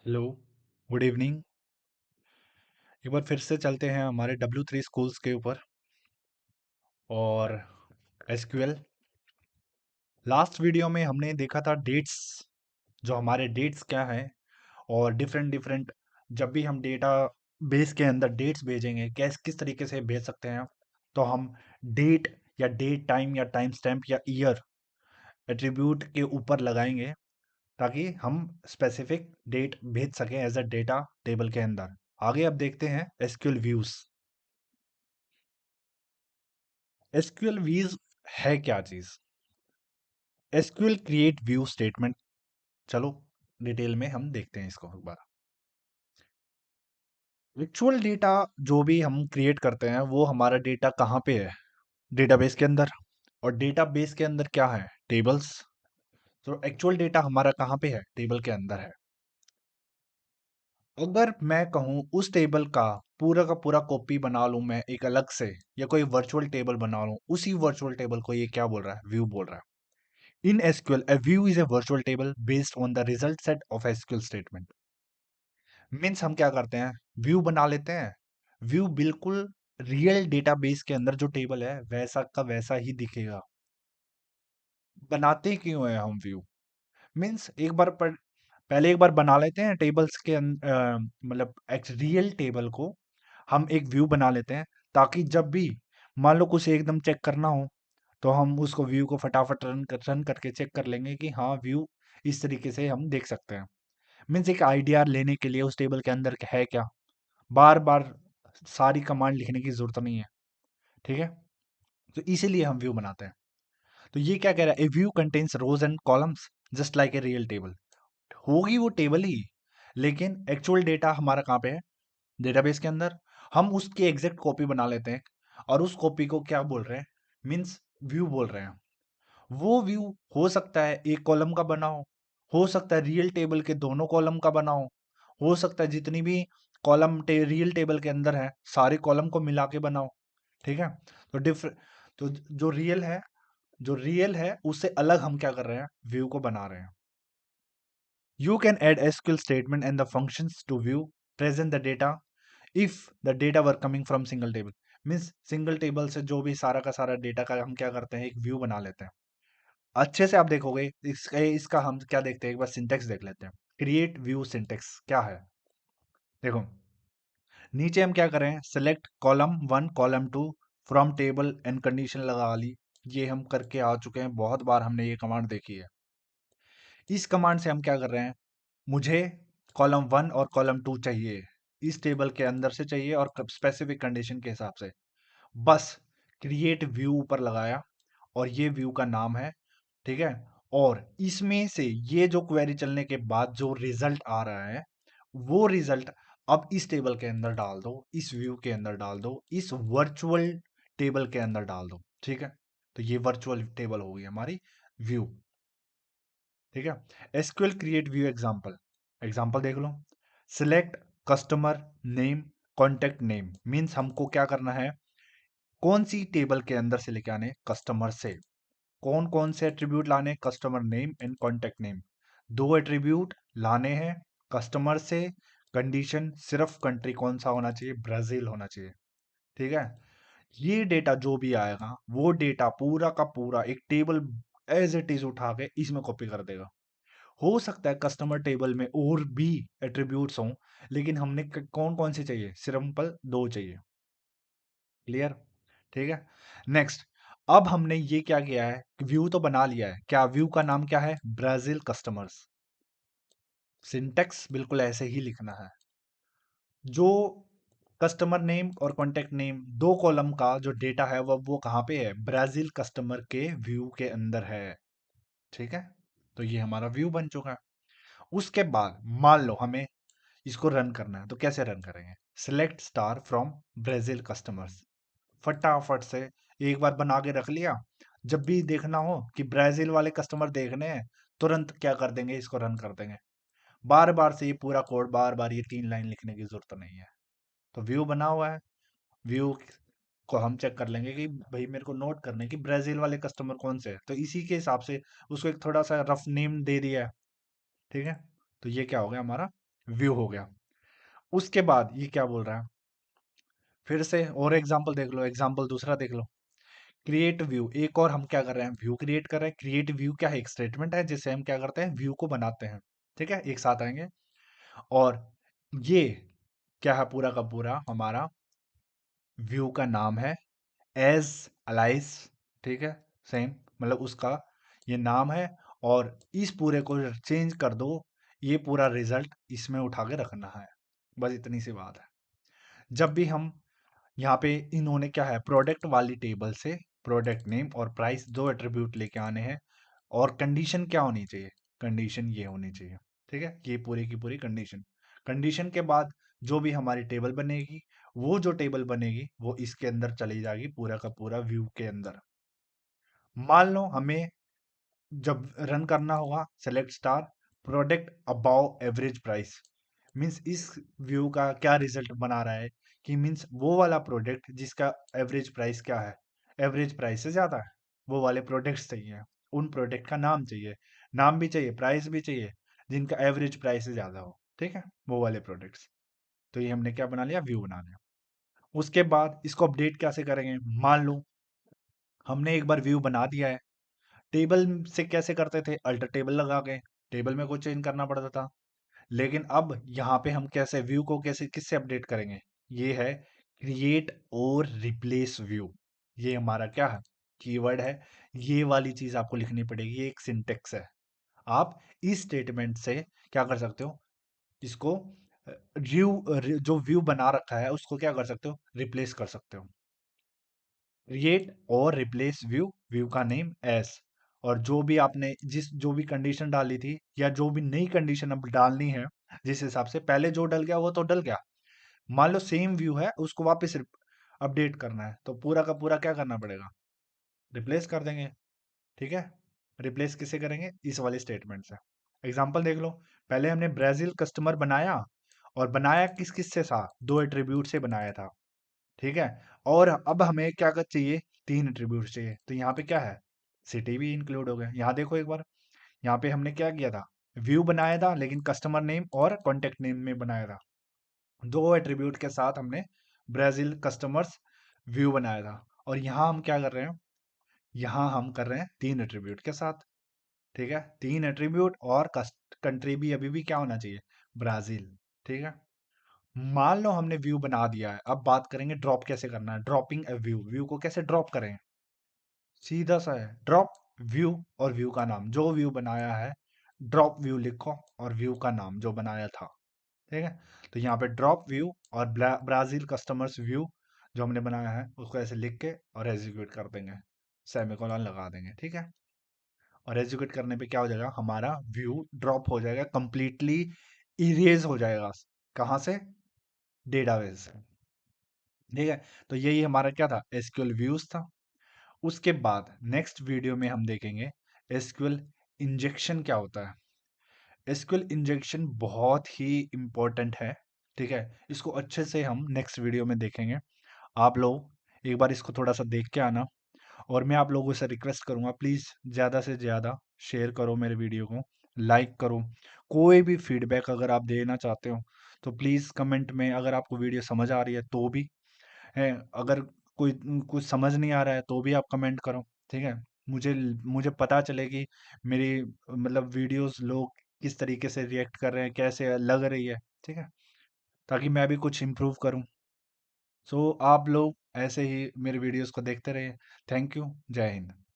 Hello, good evening. एक बार फिर से चलते हैं हमारे W3 स्कूल्स के ऊपर और एसक्यूएल। लास्ट वीडियो में हमने देखा था डेट्स, जो हमारे डेट्स क्या हैं और डिफरेंट डिफरेंट जब भी हम डेटा बेस के अंदर डेट्स भेजेंगे किस तरीके से भेज सकते हैं। तो हम डेट या डेट टाइम या टाइम स्टैम्प या ईयर एट्रीब्यूट के ऊपर लगाएंगे ताकि हम स्पेसिफिक डेट भेज सकें एज अ डेटा टेबल के अंदर। आगे अब देखते हैं एसक्यूएल व्यूज। एसक्यूएल व्यूज है क्या चीज? SQL create view statement. चलो डिटेल में हम देखते हैं इसको एक बार। एक्चुअल डेटा जो भी हम क्रिएट करते हैं वो हमारा डेटा कहाँ पे है? डेटाबेस के अंदर। और डेटाबेस के अंदर क्या है? टेबल्स। तो एक्चुअल डेटा हमारा कहाँ पे है? टेबल के अंदर है। अगर मैं कहूँ उस टेबल का पूरा कॉपी बना लूं मैं एक अलग से, या कोई वर्चुअल टेबल बना लूं, उसी वर्चुअल टेबल को ये क्या बोल रहा है? व्यू बोल रहा है। In SQL, a view is a virtual table based on the result set of SQL statement. Means हम क्या करते हैं? व्यू बना लेते हैं। व्यू बिल्कुल रियल डेटाबेस के अंदर जो टेबल है वैसा का वैसा ही दिखेगा। बनाते क्यों है हम व्यू? मीन्स पहले एक बार बना लेते हैं टेबल्स के मतलब एक रियल टेबल को हम एक व्यू बना लेते हैं, ताकि जब भी मान लो कुछ एकदम चेक करना हो तो हम उसको व्यू को फटाफट रन करके चेक कर लेंगे कि हाँ व्यू इस तरीके से हम देख सकते हैं। मीन्स एक आइडिया लेने के लिए उस टेबल के अंदर है क्या, बार बार सारी कमांड लिखने की जरूरत नहीं है। ठीक है, तो इसीलिए हम व्यू बनाते हैं। तो ये क्या कह रहा है? A view contains rows and columns just like a real table. होगी वो टेबल ही, लेकिन एक्चुअल डेटा हमारा कहाँ पे है? डेटाबेस के अंदर। हम उसकी एग्जैक्ट कॉपी बना लेते हैं और उस कॉपी को क्या बोल रहे हैं? मीन्स व्यू बोल रहे हैं। वो व्यू हो सकता है एक कॉलम का बना हो सकता है रियल टेबल के दोनों कॉलम का बना हो सकता है जितनी भी रियल टेबल के अंदर है सारे कॉलम को मिला के बनाओ। ठीक है, तो तो जो रियल है उससे अलग हम क्या कर रहे हैं? व्यू को बना रहे हैं। You can add SQL statement and the functions to view present the data if the data were coming from single table. Means single table से जो भी सारा का सारा डेटा का हम क्या करते हैं? एक व्यू बना लेते हैं। अच्छे से आप देखोगे इसका इसका हम क्या देखते हैं? एक बार सिंटेक्स देख लेते हैं। क्रिएट व्यू सिंटेक्स क्या है? देखो, नीचे हम क्या करें? Select column one column to from table and condition लगा ली। ये हम करके आ चुके हैं, बहुत बार हमने ये कमांड देखी है। इस कमांड से हम क्या कर रहे हैं? मुझे कॉलम वन और कॉलम टू चाहिए, इस टेबल के अंदर से चाहिए और स्पेसिफिक कंडीशन के हिसाब से। बस क्रिएट व्यू ऊपर लगाया और ये व्यू का नाम है। ठीक है, और इसमें से ये जो क्वेरी चलने के बाद जो रिजल्ट आ रहा है वो रिजल्ट अब इस टेबल के अंदर डाल दो, इस व्यू के अंदर डाल दो, इस वर्चुअल टेबल के अंदर डाल दो। ठीक है, तो ये वर्चुअल टेबल होगी हमारी व्यू। ठीक है, SQL create view example. Example देख लो। Select customer name contact name. Means हमको क्या करना है? कौन सी टेबल के अंदर से लेके आने? कस्टमर से। कौन कौन से एट्रीब्यूट लाने? Customer name and contact name. दो एट्रीब्यूट लाने हैं कस्टमर से। कंडीशन सिर्फ कंट्री कौन सा होना चाहिए? ब्राजील होना चाहिए। ठीक है, ये डेटा जो भी आएगा वो डेटा पूरा का पूरा एक टेबल एज इट इज उठा के इसमें कॉपी कर देगा। हो सकता है कस्टमर टेबल में और भी एट्रीब्यूट्स हों, लेकिन हमने कौन कौन से चाहिए? सिंपल दो चाहिए। क्लियर? ठीक है, नेक्स्ट। अब हमने ये क्या किया है? व्यू तो बना लिया है। क्या व्यू का नाम क्या है? Brazil customers. सिंटेक्स बिल्कुल ऐसे ही लिखना है। जो कस्टमर नेम और कॉन्टेक्ट नेम दो कॉलम का जो डेटा है वो कहाँ पे है? ब्राजील कस्टमर के व्यू के अंदर है। ठीक है, तो ये हमारा व्यू बन चुका है। उसके बाद मान लो हमें इसको रन करना है, तो कैसे रन करेंगे? Select star from Brazil customers. फटाफट से एक बार बना के रख लिया, जब भी देखना हो कि ब्राजील वाले कस्टमर देखने हैं तुरंत क्या कर देंगे? इसको रन कर देंगे। बार बार से ये पूरा कोड बार बार ये 3 लाइन लिखने की जरूरत नहीं है। तो व्यू बना हुआ है। व्यू को हम चेक कर लेंगे कि भाई मेरे को नोट करने कि ब्राजील वाले कस्टमर कौन से है, तो इसी के हिसाब से उसको एक थोड़ा सा रफ नेम दे दिया है। ठीक है, तो ये क्या हो गया हमारा? व्यू हो गया। उसके बाद ये क्या बोल रहा है, फिर से और एग्जांपल देख लो, एग्जांपल दूसरा देख लो। क्रिएट व्यू, एक और हम क्या कर रहे हैं, व्यू क्रिएट कर रहे हैं। क्रिएट व्यू क्या है, एक स्टेटमेंट है जिससे हम क्या करते हैं, व्यू को बनाते हैं। ठीक है, एक साथ आएंगे। और ये क्या है, पूरा का पूरा हमारा व्यू का नाम है एज अलाइस। ठीक है, सेम, मतलब उसका ये नाम है। और इस पूरे को चेंज कर दो, ये पूरा रिजल्ट इसमें उठा के रखना है। बस इतनी सी बात है। जब भी हम यहाँ पे, इन्होंने क्या है, प्रोडक्ट वाली टेबल से प्रोडक्ट नेम और प्राइस दो एट्रीब्यूट लेके आने हैं। और कंडीशन क्या होनी चाहिए, कंडीशन ये होनी चाहिए। ठीक है, ये पूरी की पूरी कंडीशन। कंडीशन के बाद जो भी हमारी टेबल बनेगी, वो जो टेबल बनेगी वो इसके अंदर चली जाएगी, पूरा का पूरा व्यू के अंदर। मान लो हमें जब रन करना होगा, select star product above average price, means इस व्यू का क्या रिजल्ट बना रहा है, कि मीन्स वो वाला प्रोडक्ट जिसका एवरेज प्राइस क्या है, एवरेज प्राइस से ज्यादा है, वो वाले प्रोडक्ट्स चाहिए। उन प्रोडक्ट का नाम चाहिए, नाम भी चाहिए, प्राइस भी चाहिए, जिनका एवरेज प्राइस से ज्यादा हो। ठीक है, वो वाले प्रोडक्ट्स। तो ये हमने क्या बना लिया, व्यू बना लिया। उसके बाद इसको अपडेट कैसे करेंगे, मान लो हमने एक बार व्यू बना दिया है। टेबल से कैसे करते थे, अल्टर टेबल लगा के टेबल में कुछ चेंज करना पड़ता था। लेकिन अब यहाँ पे हम कैसे व्यू को कैसे किससे अपडेट करेंगे, ये है क्रिएट और रिप्लेस व्यू। ये हमारा क्या है, कीवर्ड है। ये वाली चीज आपको लिखनी पड़ेगी, ये एक सिंटेक्स है। आप इस स्टेटमेंट से क्या कर सकते हो, इसको जो व्यू बना रखा है उसको क्या कर सकते हो, रिप्लेस कर सकते हो। क्रिएट और रिप्लेस व्यू, व्यू का नेम एस। और जो भी आपने जो भी कंडीशन डाली थी, या जो भी नई कंडीशन अब डालनी है, जिस हिसाब से पहले जो डल गया वो तो डल गया। मान लो सेम व्यू है, उसको वापस अपडेट करना है, तो पूरा का पूरा क्या करना पड़ेगा, रिप्लेस कर देंगे। ठीक है, रिप्लेस किसे करेंगे, इस वाले स्टेटमेंट से। एग्जांपल देख लो, पहले हमने ब्राजील कस्टमर बनाया, और बनाया किस किस से था, दो एट्रीब्यूट से बनाया था। ठीक है, और अब हमें क्या कर चाहिए, तीन एट्रीब्यूट चाहिए। तो यहाँ पे क्या है, सिटी भी इंक्लूड हो गया। यहाँ देखो एक बार, यहाँ पे हमने क्या किया था, व्यू बनाया था, लेकिन कस्टमर नेम और कॉन्टेक्ट नेम में बनाया था। दो एट्रीब्यूट के साथ हमने ब्राजील कस्टमर्स व्यू बनाया था। और यहाँ हम क्या कर रहे हैं, यहाँ हम कर रहे हैं तीन एट्रीब्यूट के साथ। ठीक है, तीन एट्रीब्यूट, और कंट्री भी अभी भी क्या होना चाहिए, ब्राजील। ठीक है, मान लो हमने व्यू बना दिया है, अब बात करेंगे ड्रॉप कैसे करना है, ड्रॉपिंग ए व्यू, व्यू को कैसे ड्रॉप करें। सीधा सा है, ड्रॉप व्यू और व्यू का नाम, जो व्यू बनाया है ड्रॉप व्यू लिखो, और व्यू का नाम जो बनाया था। ठीक है, तो यहाँ पे ड्रॉप व्यू और ब्राजील कस्टमर्स व्यू जो हमने बनाया है उसको ऐसे लिख के और एग्जीक्यूट कर देंगे, सेमीकोलन लगा देंगे। ठीक है, और एग्जीक्यूट करने पे क्या हो जाएगा, हमारा व्यू ड्रॉप हो जाएगा, कंप्लीटली इरेज हो जाएगा। कहाँ से, डेटाबेस से। ठीक है, तो यही हमारा क्या था, एसक्यूएल व्यूज था। उसके बाद नेक्स्ट वीडियो में हम देखेंगे एसक्यूएल इंजेक्शन क्या होता है। एसक्यूएल इंजेक्शन बहुत ही इंपॉर्टेंट है। ठीक है, इसको अच्छे से हम नेक्स्ट वीडियो में देखेंगे। आप लोग एक बार इसको थोड़ा सा देख के आना। और मैं आप लोगों से रिक्वेस्ट करूंगा, प्लीज़ ज़्यादा से ज़्यादा शेयर करो मेरे वीडियो को, लाइक करो। कोई भी फीडबैक अगर आप देना चाहते हो तो प्लीज़ कमेंट में, अगर आपको वीडियो समझ आ रही है तो भी है, अगर कोई कुछ समझ नहीं आ रहा है तो भी आप कमेंट करो। ठीक है, मुझे मुझे पता चले कि मेरी मतलब वीडियोस लोग किस तरीके से रिएक्ट कर रहे हैं, कैसे लग रही है। ठीक है, ताकि मैं भी कुछ इम्प्रूव करूं। सो आप लोग ऐसे ही मेरे वीडियोस को देखते रहिए। थैंक यू, जय हिंद।